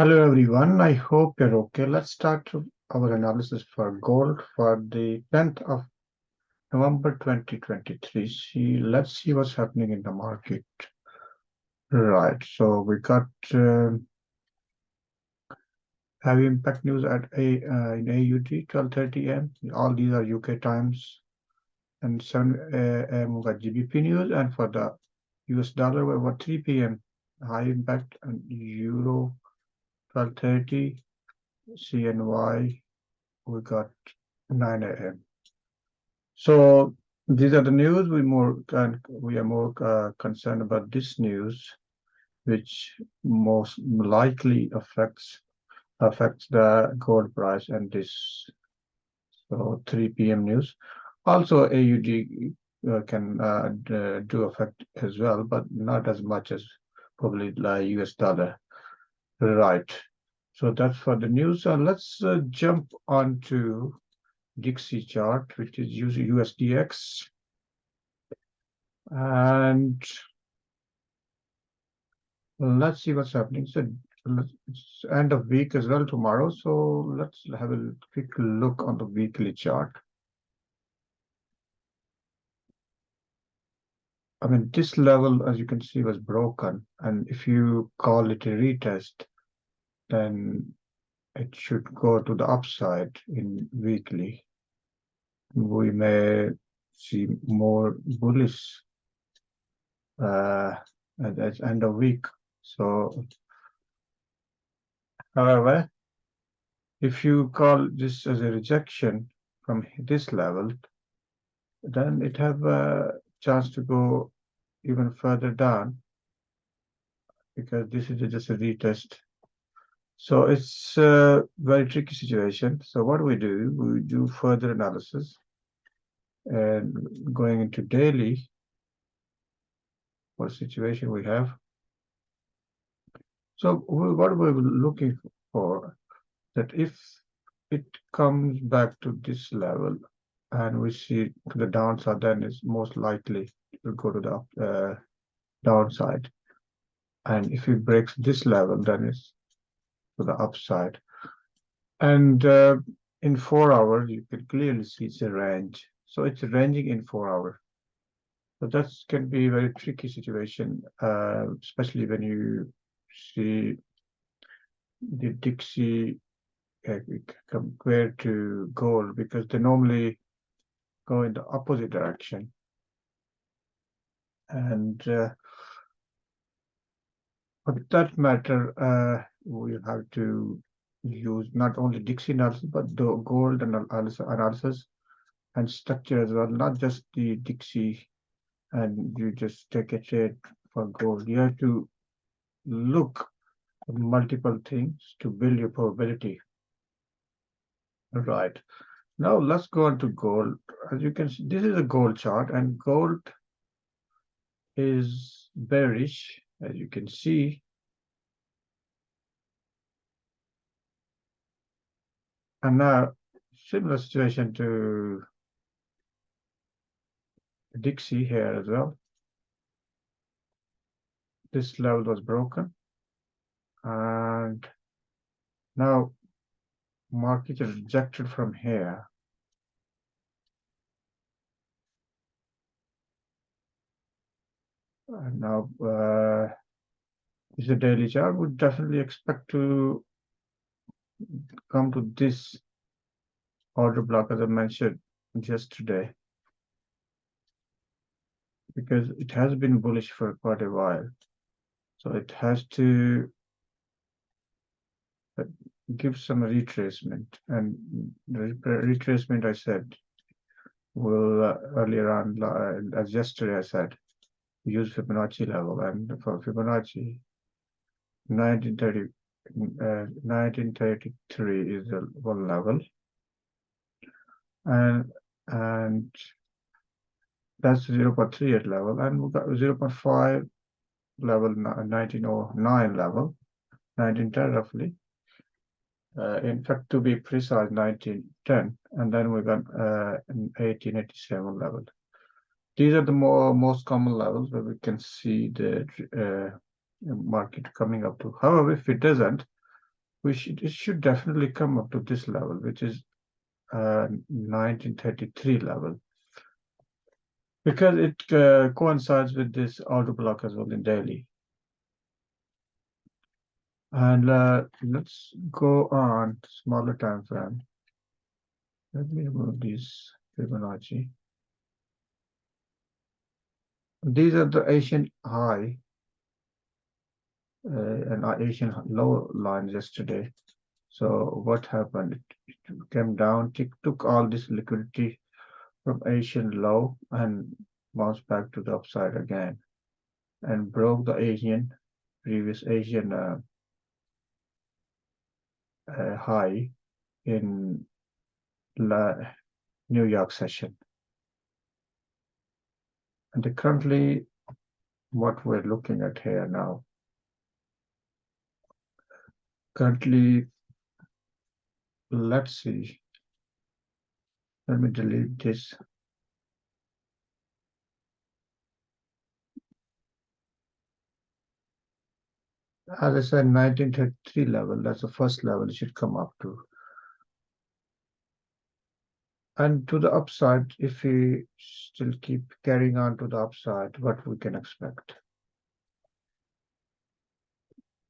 Hello everyone, I hope you're okay. Let's start our analysis for gold for the 10th of November 2023. Let's see what's happening in the market. Right, so we got heavy impact news at in AUD 12:30 a.m. All these are UK times, and 7 a.m. we got GBP news, and for the US dollar we got 3 p.m. high impact and Euro 12:30 CNY we got 9 a.m. So these are the news. We are more concerned about this news, which most likely affects the gold price and this. So 3 p.m. news. Also, AUD can do affect as well, but not as much as probably the US dollar. Right. So that's for the news. Let's jump on to Dixie chart, which is USDX. And let's see what's happening. So it's end of week as well tomorrow. So let's have a quick look on the weekly chart. I mean, this level, as you can see, was broken. And if you call it a retest, then it should go to the upside in weekly. We may see more bullish at the end of week. So, however, if you call this as a rejection from this level, then it have a chance to go even further down because this is just a retest. So it's a very tricky situation. So what we do further analysis and going into daily, what situation we have. So what we're looking for, that if it comes back to this level and we see the downside, then it's most likely to go to the downside. And if it breaks this level, then it's to the upside. And in 4 hours, you can clearly see it's a range. So it's ranging in 4 hours. So that can be a very tricky situation, especially when you see the Dixie compared to gold, because they normally go in the opposite direction. And for that matter, we have to use not only Dixie analysis, but the gold analysis and structure as well, not just the Dixie, and you just take a trade for gold. You have to look at multiple things to build your probability. Right. Now let's go on to gold. As you can see, this is a gold chart, and gold is bearish, as you can see. And now, similar situation to Dixie here as well. This level was broken, and now market is rejected from here. And now is a daily chart. Would definitely expect to come to this order block as I mentioned yesterday, because it has been bullish for quite a while. So it has to give some retracement, and the retracement I said will earlier on, as yesterday I said, use Fibonacci level, and for Fibonacci 1933 is the one level, and that's 0.38 level, and we've got 0.5 level, 1909 level, 1910 roughly. In fact, to be precise, 1910, and then we got an 1887 level. These are the most common levels where we can see the market coming up to. However, if it doesn't, it should definitely come up to this level, which is 1933 level, because it coincides with this auto block as well in daily. And let's go on smaller time frame. Let me remove these Fibonacci. These are the Asian high and Asian low lines yesterday. So what happened? It came down, took all this liquidity from Asian low and bounced back to the upside again and broke the previous Asian high in New York session. And currently, what we're looking at here now, currently, let's see. Let me delete this. As I said, 1933 level, that's the first level it should come up to. And to the upside, if we still keep carrying on to the upside, what we can expect?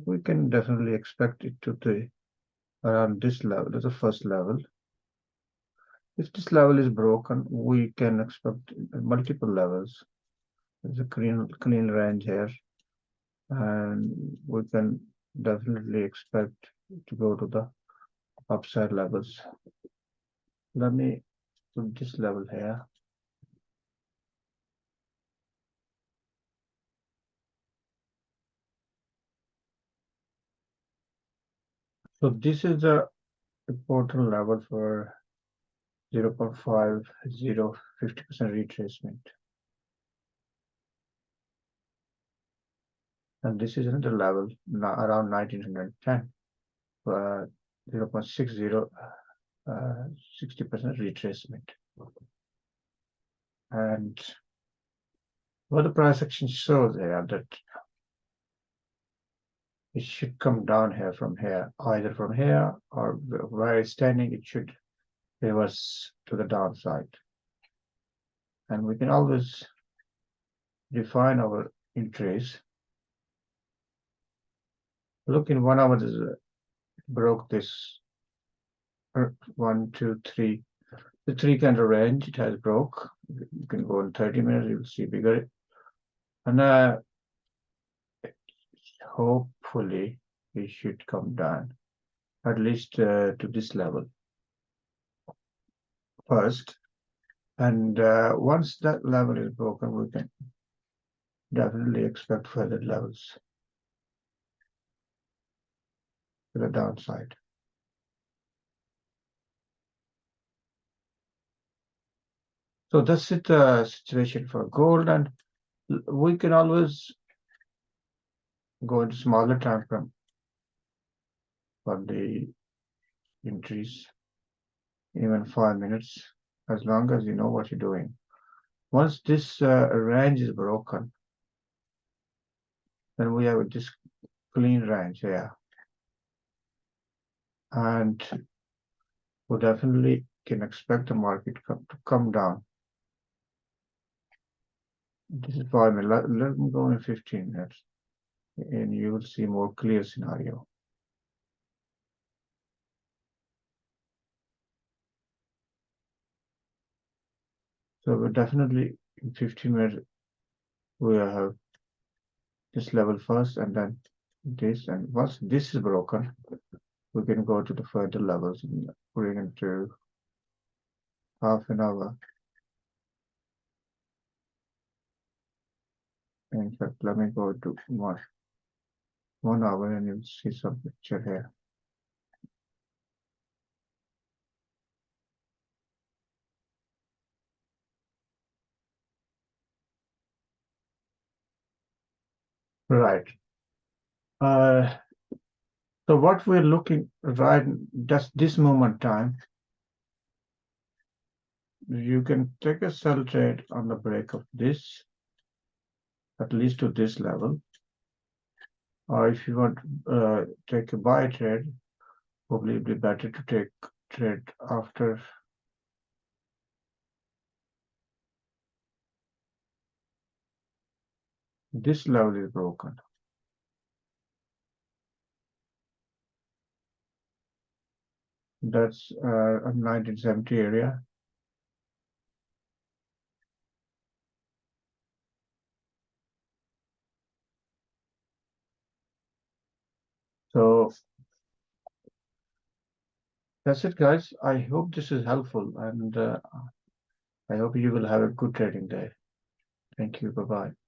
We can definitely expect it to be around this level, that's the first level. If this level is broken, we can expect multiple levels. There's a clean range here, and we can definitely expect to go to the upside levels. Let me put this level here. So this is the important level for 0.50, 50% retracement. And this is another level around 1910, 0.60, 60% retracement. And what the price action shows here that it should come down here from here, either from here or where it's standing, it should reverse to the downside. And we can always define our entries. Look, in 1 hour, this broke this 1, 2, 3. The 3 candle range it has broke. You can go in 30 minutes, you'll see bigger. And hopefully it should come down at least to this level first. And once that level is broken, we can definitely expect further levels to the downside. So that's it, situation for gold, and we can always go into smaller time frame for the entries, even 5 minutes, as long as you know what you're doing. Once this range is broken, then we have this clean range here, and we definitely can expect the market to come down. This is 5 minutes. Let me go in 15 minutes, and you will see more clear scenario. So we definitely in 15 minutes we have this level first, and then this, and once this is broken, we can go to the further levels and bring into half an hour. In fact, let me go to 1 hour, and you'll see some picture here. Right. So what we're looking right just this moment time, you can take a sell trade on the break of this, at least to this level. Or if you want take a buy trade, Probably it'd be better to take trade after this level is broken. That's a 1970 area. So that's it, guys. I hope this is helpful, and I hope you will have a good trading day. Thank you. Bye bye.